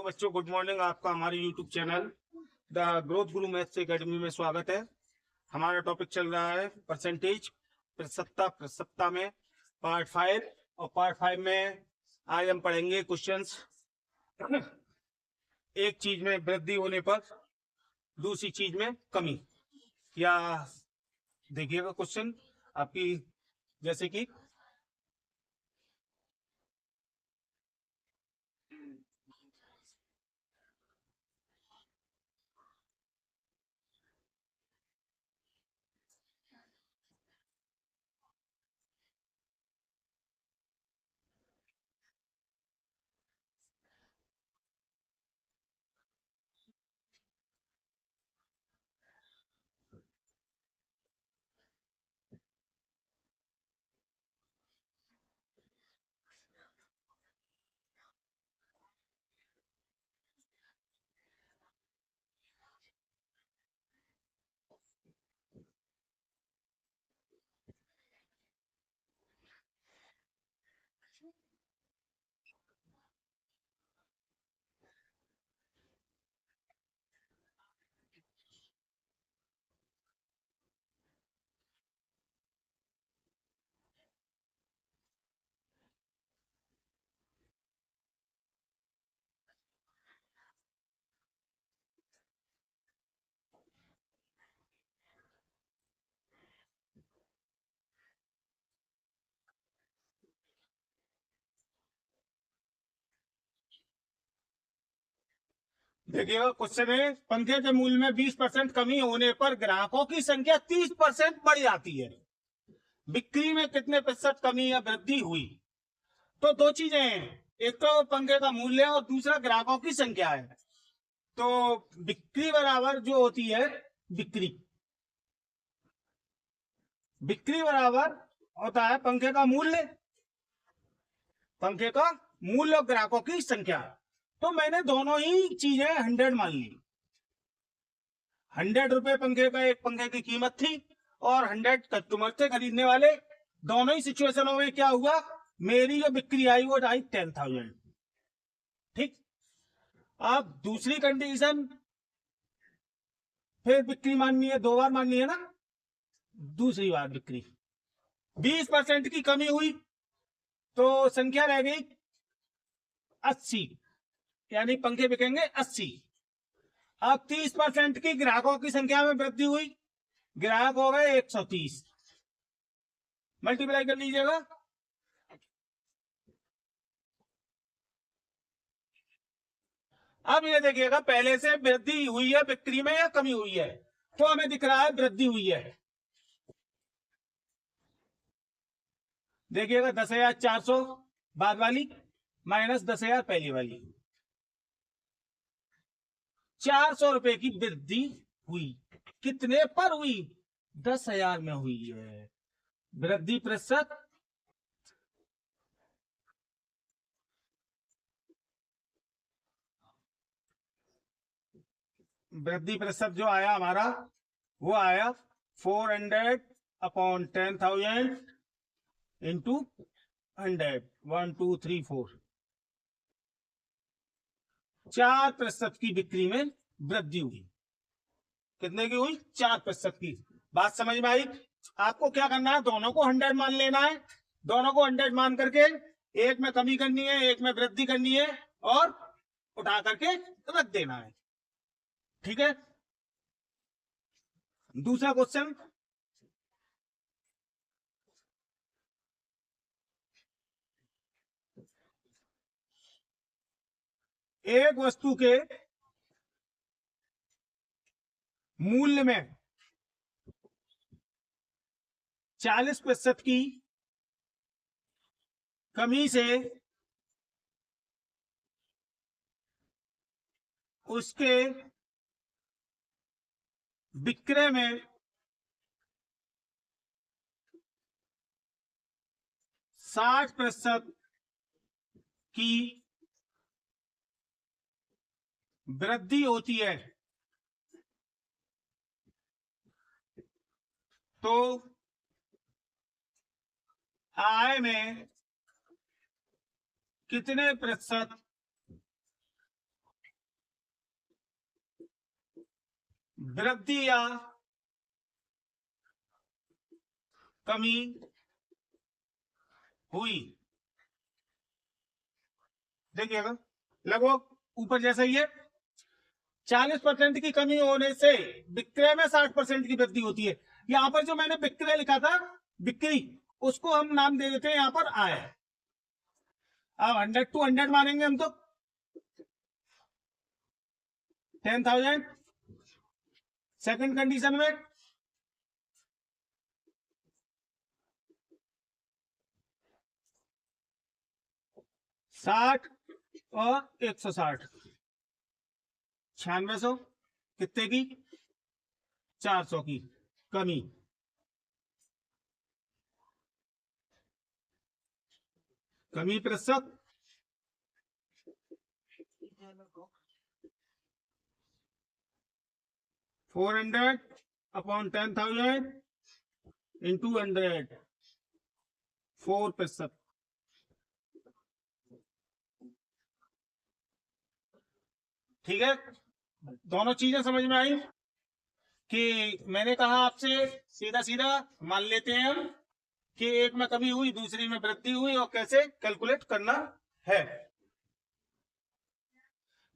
बच्चों, good morning. आपका हमारे YouTube channel the growth Guru maths academy में स्वागत है। हमारा टॉपिक चल रहा है परसेंटेज, प्रतिशतता में पार्ट 5। और पार्ट 5 में आज हम पढ़ेंगे क्वेश्चंस। एक चीज में वृद्धि होने पर दूसरी चीज में कमी। या देखिएगा क्वेश्चन आपकी, जैसे कि देखिएगा क्वेश्चन है, पंखे के मूल्य में 20% कमी होने पर ग्राहकों की संख्या 30% बढ़ जाती है। बिक्री में कितने प्रतिशत कमी या वृद्धि हुई? तो दो चीजें हैं, एक तो पंखे का मूल्य और दूसरा ग्राहकों की संख्या है। तो बिक्री बराबर जो होती है, बिक्री बराबर होता है पंखे का मूल्य और ग्राहकों की संख्या। तो मैंने दोनों ही चीजें 100 मान ली। 100 रुपए पंखे का, एक पंखे की कीमत थी और 100 कस्टमर थे खरीदने वाले। दोनों ही सिचुएशनों में क्या हुआ, मेरी जो बिक्री आई वो आई 10,000। ठीक। अब दूसरी कंडीशन, फिर बिक्री माननी है, 2 बार माननी है ना। दूसरी बार बिक्री 20% की कमी हुई तो संख्या रह गई 80, यानी पंखे बिकेंगे 80। अब 30% की ग्राहकों की संख्या में वृद्धि हुई, ग्राहक हो गए 130। मल्टीप्लाई कर लीजिएगा। अब ये देखिएगा, पहले से वृद्धि हुई है बिक्री में या कमी हुई है? तो हमें दिख रहा है वृद्धि हुई है। देखिएगा 10,400 बाद वाली माइनस 10,000 पहली वाली, 400 रुपए की वृद्धि हुई। कितने पर हुई? 10,000 में हुई है। वृद्धि प्रतिशत जो आया हमारा, वो आया 400 अपॉन 10,000 इंटू 100। 1 2 3 4, 4% की बिक्री में वृद्धि हुई। कितने की हुई? 4% की। बात समझ में आई? आपको क्या करना है, दोनों को 100 मान लेना है। दोनों को 100 मान करके एक में कमी करनी है, एक में वृद्धि करनी है और उठा करके रख देना है। ठीक है। दूसरा क्वेश्चन, एक वस्तु के मूल्य में 40% की कमी से उसके विक्रय में 60% की वृद्धि होती है, तो आय में कितने प्रतिशत वृद्धि या कमी हुई, देखिएगा लगभग ऊपर जैसा ही है। 40% की कमी होने से विक्रय में 60% की वृद्धि होती है। यहां पर जो मैंने विक्रय लिखा था, बिक्री, उसको हम नाम दे देते हैं यहां पर आय। अब 100 to 100 मानेंगे हम तो 10,000। सेकंड कंडीशन में 60 और 160, 9600, कितने की? 400 की कमी। कमी प्रतिशत 400 अपॉन 10,000 इंटू 100, 4%। ठीक है, दोनों चीजें समझ में आई कि मैंने कहा आपसे सीधा सीधा मान लेते हैं हम कि एक में कमी हुई, दूसरी में वृद्धि हुई, और कैसे कैलकुलेट करना है।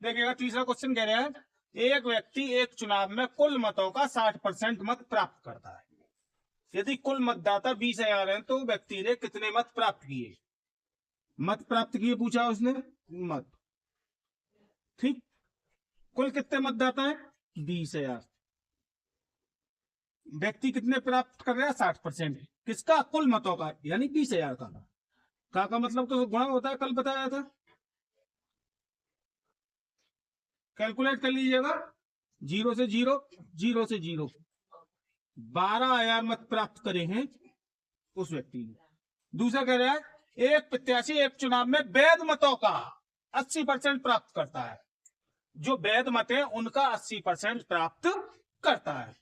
देखिएगा तीसरा क्वेश्चन कह रहा है एक व्यक्ति एक चुनाव में कुल मतों का 60% मत प्राप्त करता है। यदि कुल मतदाता 20,000 हैं तो व्यक्ति ने कितने मत प्राप्त किए? मत प्राप्त किए पूछा उसने, मत। ठीक, कुल कितने मतदाता हैं? 20,000। व्यक्ति कितने प्राप्त कर रहा है? 60%। किसका? कुल मतों का, यानी 20,000 का मतलब तो गुणा होता है, कल बताया था। कैलकुलेट कर लीजिएगा, 0 से 0, 0 से 0, 12,000 मत प्राप्त करे हैं उस व्यक्ति ने। दूसरा कह रहा है एक प्रत्याशी एक चुनाव में वैध मतों का 80% प्राप्त करता है। जो वैध मत है उनका 80% प्राप्त करता है।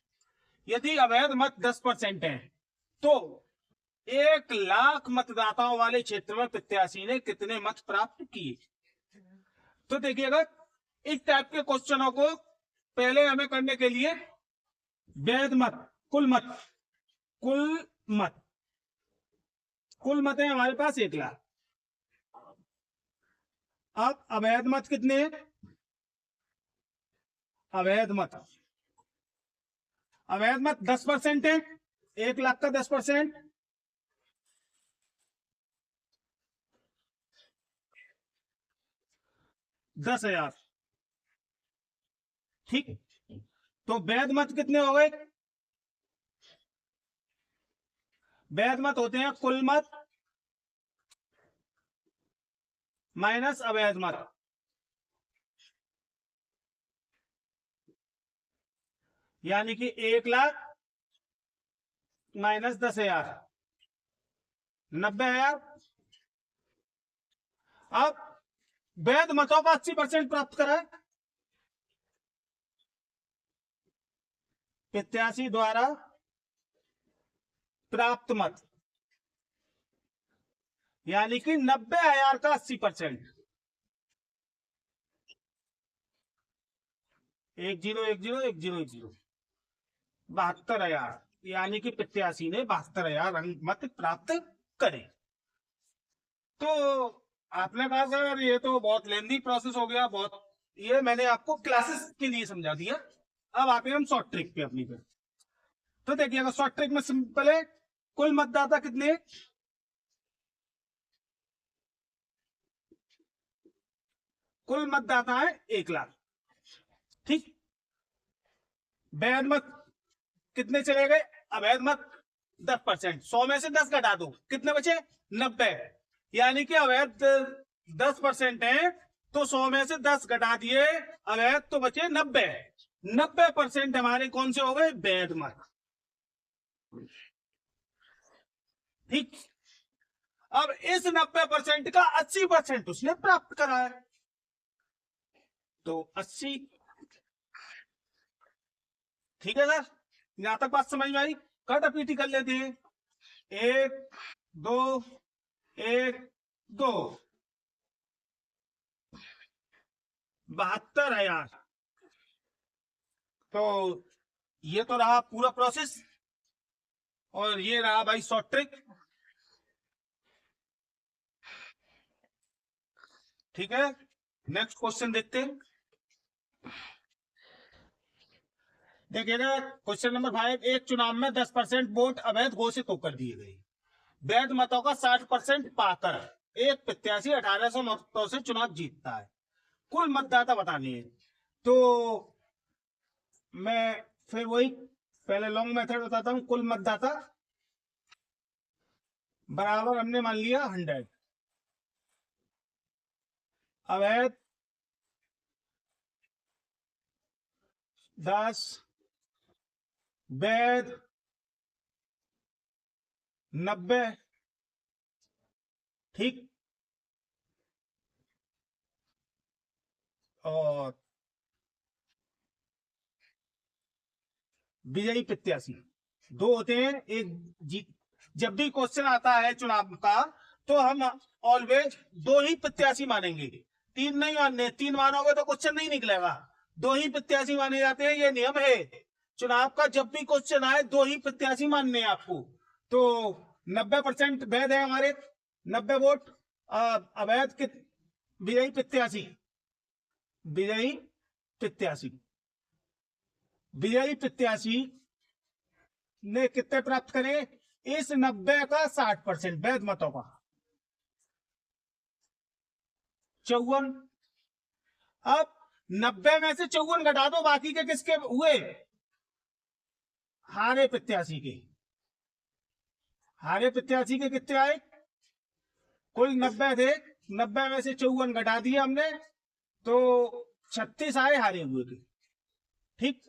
यदि अवैध मत 10% है तो 1,00,000 मतदाताओं वाले क्षेत्र में प्रत्याशी ने कितने मत प्राप्त किए? तो देखिएगा इस टाइप के क्वेश्चनों को पहले हमें करने के लिए वैध मत, कुल मत, कुल मत है हमारे पास 1,00,000। अब अवैध मत कितने हैं? अवैध मत 10% है। 1,00,000 का 10%, 10,000। ठीक, तो वैध मत कितने हो गए? वैध मत होते हैं कुल मत माइनस अवैध मत। यानी कि 1,00,000 माइनस 10,000, 90,000। अब वैध मतों का 80% प्राप्त करा है प्रत्याशी द्वारा प्राप्त मत, यानी कि 90,000 का 80%, 10101010, 72,000। यानी कि प्रत्याशी ने 72,000 मत प्राप्त करे। तो आपने कहा सर ये तो बहुत लेंदी प्रोसेस हो गया, बहुत, ये मैंने आपको क्लासेस के लिए समझा दिया। अब आते हैं हम शॉर्ट ट्रिक पे अपनी पे। तो देखिएगा शॉर्ट ट्रिक में सिंपल है, कुल मतदाता कितने? कुल मतदाता है 1,00,000। ठीक, वैध मत कितने चले गए? अवैध मत 10%, 100 में से 10 घटा दो, कितने बचे? 90। यानी कि अवैध 10% है तो 100 में से 10 घटा दिए, अवैध तो बचे 90। 90% हमारे कौन से हो गए? वैध मत। ठीक, अब इस 90% का 80% उसने प्राप्त करा है, तो 80। ठीक है सर, यहां तक बात समझ में आई? कट पीटी कर लेते हैं। 1 2 1 2, 72,000। तो ये तो रहा पूरा प्रोसेस, और ये रहा भाई शॉर्ट ट्रिक। ठीक है, नेक्स्ट क्वेश्चन देखते हैं। देखिएगा क्वेश्चन नंबर 5, एक चुनाव में 10% वोट अवैध घोषित होकर दिए गए, वैध मतों का 60% पाकर एक प्रत्याशी 1800 मतों से चुनाव जीतता है, कुल मतदाता बताने हैं। तो मैं फिर वही पहले लॉन्ग मेथड बताता हूं। कुल मतदाता बराबर हमने मान लिया 100, अवैध 10, वैध 90, ठीक, और विजयी प्रत्याशी दो होते हैं। एक जीत, जब भी क्वेश्चन आता है चुनाव का तो हम ऑलवेज दो ही प्रत्याशी मानेंगे, तीन नहीं मानने। तीन मानोगे तो क्वेश्चन नहीं निकलेगा, दो ही प्रत्याशी माने जाते हैं, ये नियम है चुनाव का। जब भी क्वेश्चन आए दो ही प्रत्याशी मानने हैं आपको। तो 90% वैध है हमारे, 90 वोट अवैध के विजयी प्रत्याशी, विजयी प्रत्याशी, विजयी प्रत्याशी ने कितने प्राप्त करे, इस 90 का 60% वैध मतों का 54। अब 90 में से 54 घटा दो, बाकी के किसके हुए, हारे प्रत्याशी के। हारे प्रत्याशी के कितने आए, कुल 90 थे, 90 में से 54 घटा दिए हमने, तो 36 आए हारे हुए के। ठीक,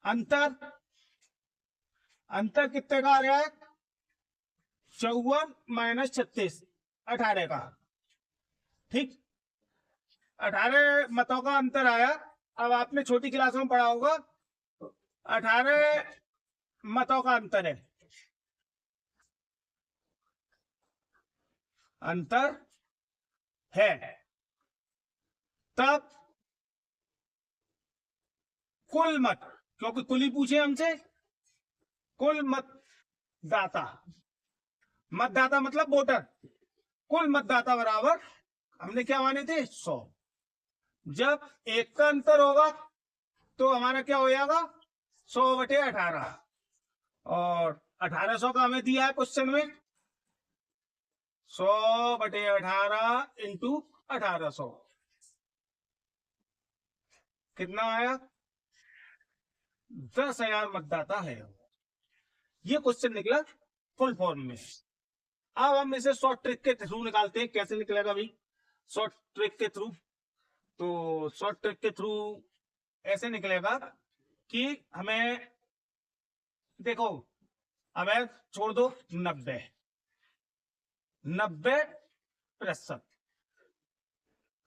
अंतर, अंतर कितने का आ रहा है, 54 माइनस 36, 18 का। ठीक, 18 मतों का अंतर आया। अब आपने छोटी क्लास में पढ़ा होगा, 18 मतों का अंतर है, अंतर है। तब कुल मत, क्योंकि कुल ही पूछे हमसे, कुल मतदाता, मतदाता मतलब वोटर, कुल मतदाता बराबर हमने क्या माने थे, 100। जब एक का अंतर होगा तो हमारा क्या हो जाएगा, 100/18, और 1800 का हमें दिया है क्वेश्चन में, 100/18 इंटू 1800 कितना आया, 10,000 मतदाता है। ये क्वेश्चन निकला फुल फॉर्म में। अब हम इसे शॉर्ट ट्रिक के थ्रू निकालते हैं, कैसे निकलेगा भाई, शॉर्ट ट्रिक के थ्रू। तो शॉर्ट ट्रिक के थ्रू ऐसे निकलेगा कि हमें देखो, हमें छोड़ दो 90, 90%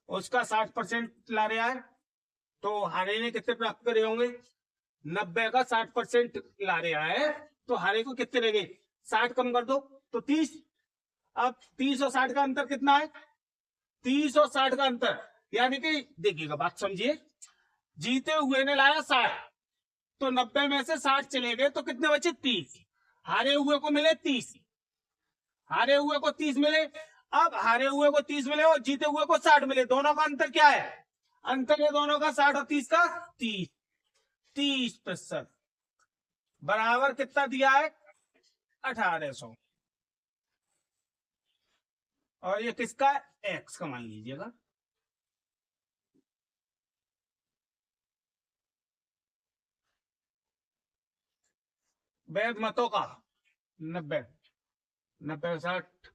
उसका 60% ला रहा है, तो हारे ने कितने प्राप्त करे होंगे, 90 का 60% ला रहा है, तो हारे को कितने लगे, 60 कम कर दो तो 30। अब 30 और 60 का अंतर कितना है, 30 और 60 का अंतर, यानी कि देखिएगा बात समझिए, जीते हुए ने लाया 60, तो 90 में से 60 चले गए तो कितने बचे, 30। हारे हुए को मिले 30, हारे हुए को 30 मिले। अब हारे हुए को 30 मिले और जीते हुए को 60 मिले, दोनों का अंतर क्या है, अंतर है दोनों का 60 और 30 का, 30, 30% बराबर कितना दिया है, 1800। और ये किसका, एक्स का मान लीजिएगा। वैध मतों का 90, 90 60,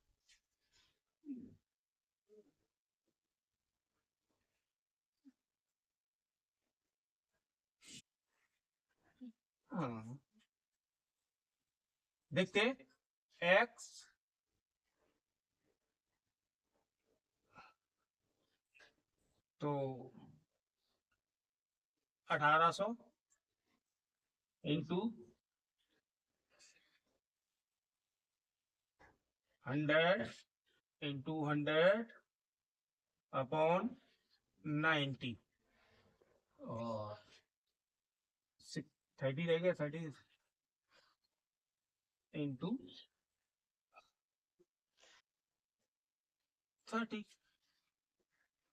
हाँ देखते एक्स तो 1800 इंटू 100 इंटू 100 अपॉन 90 और 30 रह गया, 30 इंटू 30,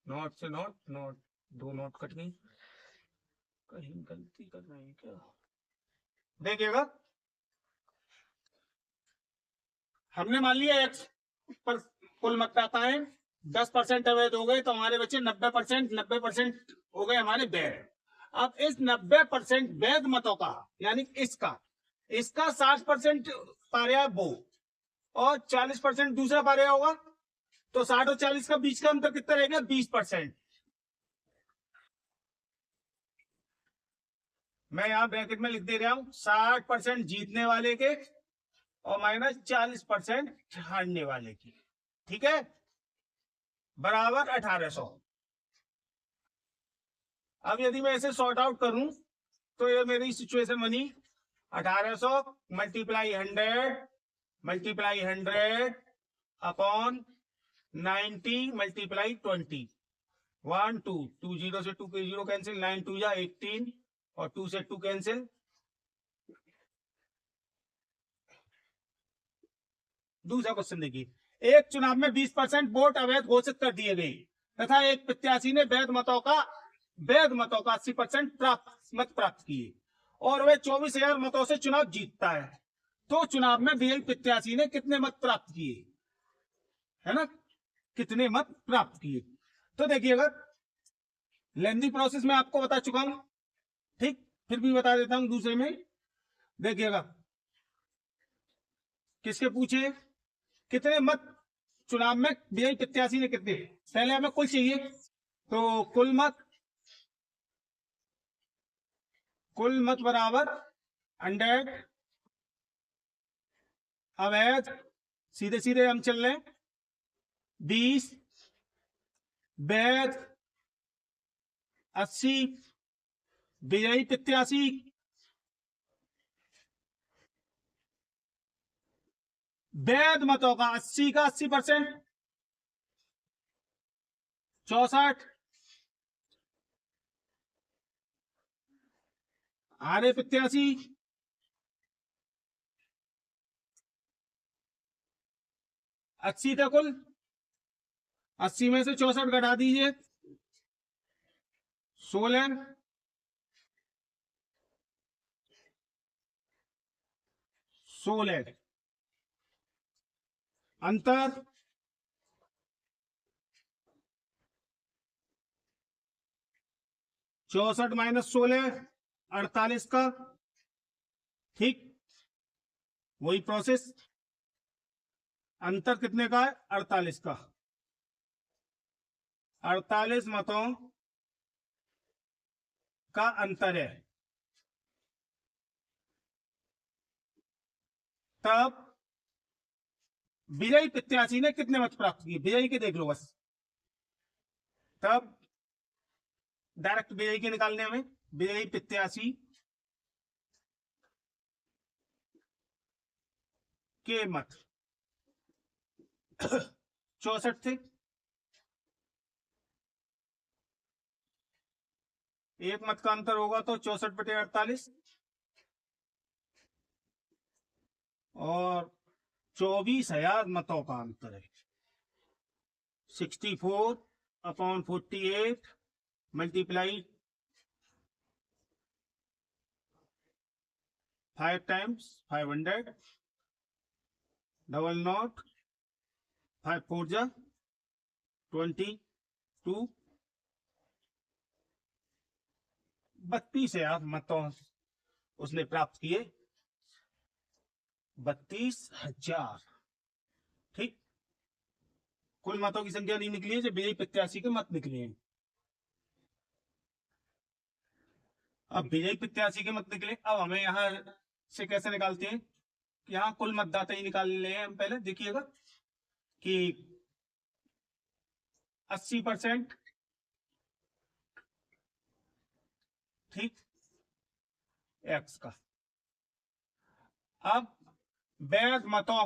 नॉट से नॉट, नॉट, 2 नॉट कट गई, कहीं गलती कर रहे हैं क्या? देखिएगा, हमने मान लिया एक्स पर कुल मतदाताएं 10% अवैध हो गए, तो हमारे बच्चे 90%, 90% हो गए हमारे वैध। अब इस 90% वैध मतों का, यानी इसका 60% पारिया वो और 40% दूसरा पारिया होगा, तो 60 और 40 का बीच का अंतर कितना रहेगा? 20%। मैं यहाँ ब्रैकेट में लिख दे रहा हूं 60% जीतने वाले के और माइनस 40% हारने वाले की, ठीक है, बराबर 1800। अब यदि मैं इसे सॉर्ट आउट करूं तो ये मेरी सिचुएशन बनी 1800 मल्टीप्लाई 100 अपॉन 90 मल्टीप्लाई 20, 1 2 2 0 से 2 के 0 कैंसिल, 9 2 या 18 और 2 से 2 कैंसिल। दूसरा क्वेश्चन देखिए, एक चुनाव में 20% वोट अवैध घोषित कर दिए गए तथा एक प्रत्याशी ने वैध मतों का 80% मत प्राप्त किए और वे 24,000 मतों से चुनाव जीतता है, तो चुनाव में विजयी प्रत्याशी ने कितने मत प्राप्त किए, है ना, कितने मत प्राप्त किए? तो देखिएगा, लेंदी प्रोसेस में आपको बता चुका हूं, ठीक, फिर भी बता देता हूं दूसरे में। देखिएगा, किसके पूछे, कितने मत चुनाव में विजयी प्रत्याशी ने कितने, पहले हमें कुल चाहिए, तो कुल मत बराबर 100 अवैध, सीधे सीधे हम चल रहे हैं, 20 वैध, 80 विजयी प्रत्याशी, वैध मतों का 80 का 80%, 64 हारे प्रत्याशी, 80 था कुल, 80 में से 64 घटा दीजिए, 16 अंतर 64 माइनस 16 48 का, ठीक, वही प्रोसेस, अंतर कितने का है? 48 का, 48 मतों का अंतर है, तब विजयी प्रत्याशी ने कितने मत प्राप्त किए, विजयी के देख लो बस, तब डायरेक्ट विजयी के निकालने में, विजयी प्रत्याशी के मत 64 थे, एक मत का अंतर होगा तो 64/48 और 24,000 मतों का अंतर है, 64/48 मल्टीप्लाई 5 टाइम्स 500 डबल नॉट 5 4 जा 22, 32,000 मतों उसने प्राप्त किए, 32,000, ठीक, कुल मतों की संख्या नहीं निकली है, जो विजयी प्रत्याशी के मत निकले हैं। अब विजयी प्रत्याशी के मत निकले, अब हमें यहां से कैसे निकालते हैं, यहां कुल मतदाता ही निकाल ले हम पहले, देखिएगा कि 80%, ठीक, एक्स का, अब वैध मतों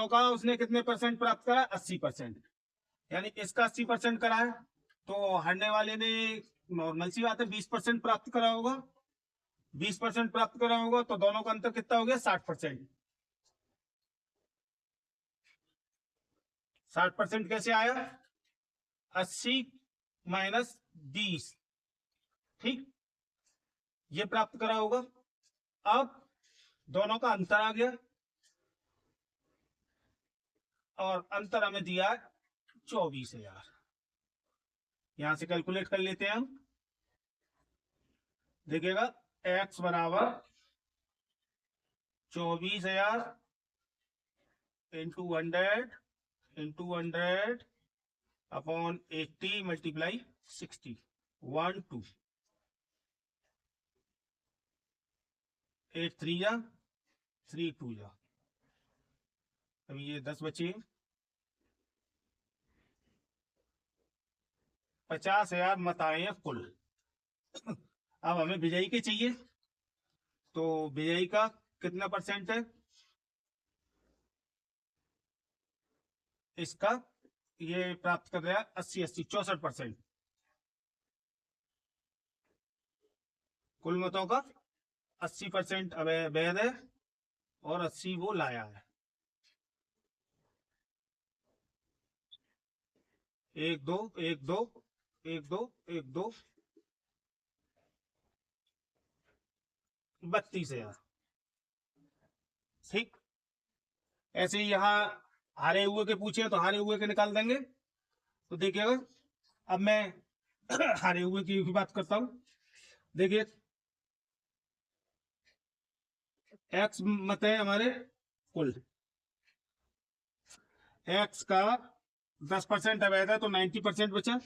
का उसने कितने परसेंट प्राप्त करा? 80%, यानी इसका 80% करा है, तो हारने वाले ने नॉर्मल सी बात है, 20% प्राप्त करा होगा, 20% प्राप्त करा होगा, तो दोनों का अंतर कितना हो गया? 60%। 60% कैसे आया? 80 माइनस 20, ठीक, ये प्राप्त करा होगा। अब दोनों का अंतर आ गया, और अंतर हमें दिया 24,000। यहां से कैलकुलेट कर लेते हैं हम। देखिएगा x बराबर 24,000 इंटू 100 अपॉन 80 मल्टीप्लाई 60, 1 2 8 3 जा 3 2 जा। अभी ये 10 बचे, 50,000 मत आए हैं कुल। अब हमें विजयी के चाहिए, तो विजयी का कितना परसेंट है इसका? ये प्राप्त कर रहा है 80 80 64%। कुल मतों का 80% अवैध है और 80 वो लाया है। 1 2 1 2 1 2 1 2 32,000, ठीक। ऐसे ही यहाँ हारे हुए के पूछे तो हारे हुए के निकाल देंगे। तो देखिएगा अब मैं हारे हुए की भी बात करता हूं। देखिए x मत है हमारे कुल, x का 10% अवैध है, तो 90% बचा।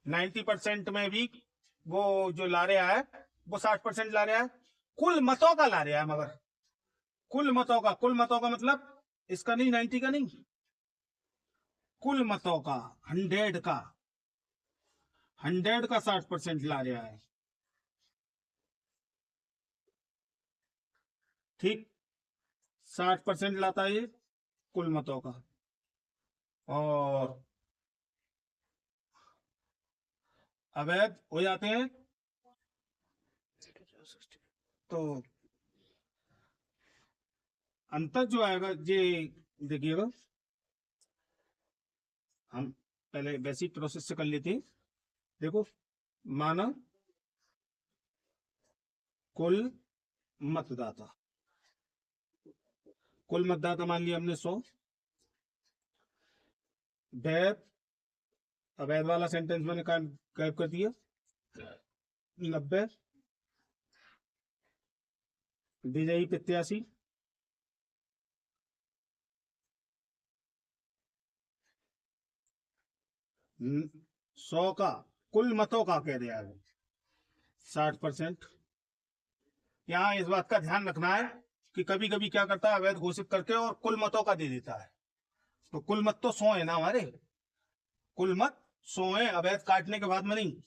90% में भी वो जो ला रहा है वो 60% ला रहा है, कुल मतों का ला रहा है, मगर कुल मतों का मतलब इसका नहीं, 90 का नहीं, कुल मतों का 100 का 60% ला रहा है, ठीक। 60% लाता है ये कुल मतों का, और अवैध हो जाते हैं। तो अंतर जो आएगा ये देखिएगा, हम पहले बेसिक प्रोसेस से कर लेते हैं। देखो माना कुल मतदाता मान लिया हमने 100। वैध अवैध वाला सेंटेंस मैंने गायब कर दिया। 90 विजयी 87, न- 100 का कुल मतों का कह दिया है 60%। यहाँ इस बात का ध्यान रखना है कि कभी कभी क्या करता है, अवैध घोषित करके और कुल मतों का दे देता है। तो कुल मत तो 100 है ना हमारे, कुल मत 100 है, अवैध काटने के बाद में नहीं।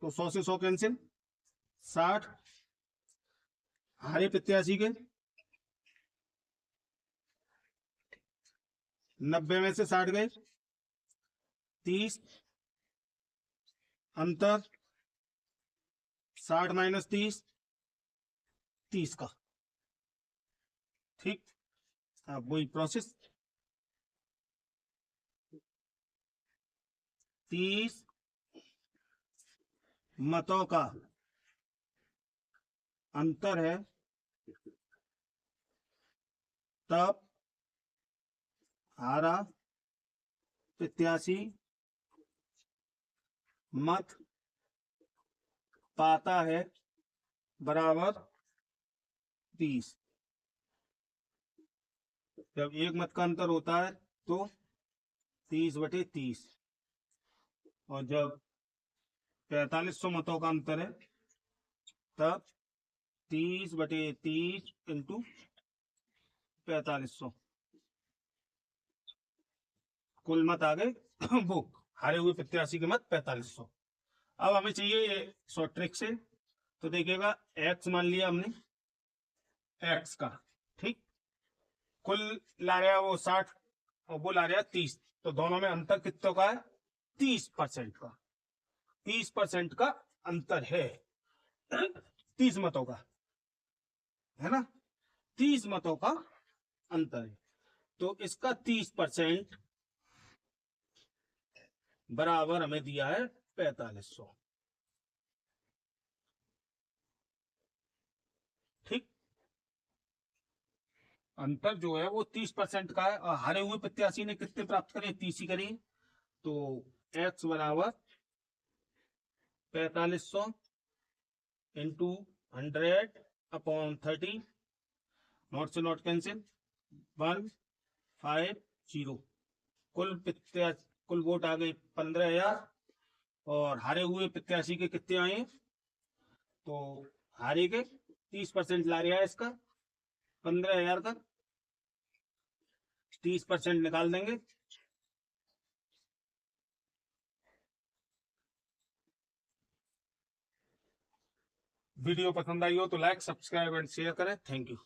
तो 100 से 100 कैंसिल, 60 हारे 87 के, 90 में से 60 गए, 30 अंतर, 60 माइनस 30 30 का, ठीक। अब वही प्रोसेस, 30 मतों का अंतर है, तब हारा 87 मत पाता है बराबर 30। जब एक मत का अंतर होता है तो 30/30, और जब 4500 मतों का अंतर है तब 30/30 इंटू 4500, कुल मत आ गए वो हारे हुए 87 के मत 4500। अब हमें चाहिए शॉर्ट ट्रिक से, तो देखिएगा x मान लिया हमने, x का, ठीक, कुल ला रहा वो 60 और वो ला रहा 30, तो दोनों में अंतर कितनों का है? 30% का। 30% का अंतर है 30 मतों का, है ना, 30 मतों का अंतर है। तो इसका 30% बराबर हमें दिया है 4500। ठीक, अंतर जो है वो 30% का है। और हारे हुए प्रत्याशी ने कितने प्राप्त करे, 30 ही करिए। तो x बराबर 4500 इंटू 100/30, नॉट से नॉट कैंसिल, 150। कुल वोट आ गए 15,000। और हारे हुए प्रत्याशी के कितने आए, तो हारे के 30% ला रहा है इसका 15,000 का, 30% निकाल देंगे। वीडियो पसंद आई हो तो लाइक, सब्सक्राइब एंड शेयर करें। Thank you.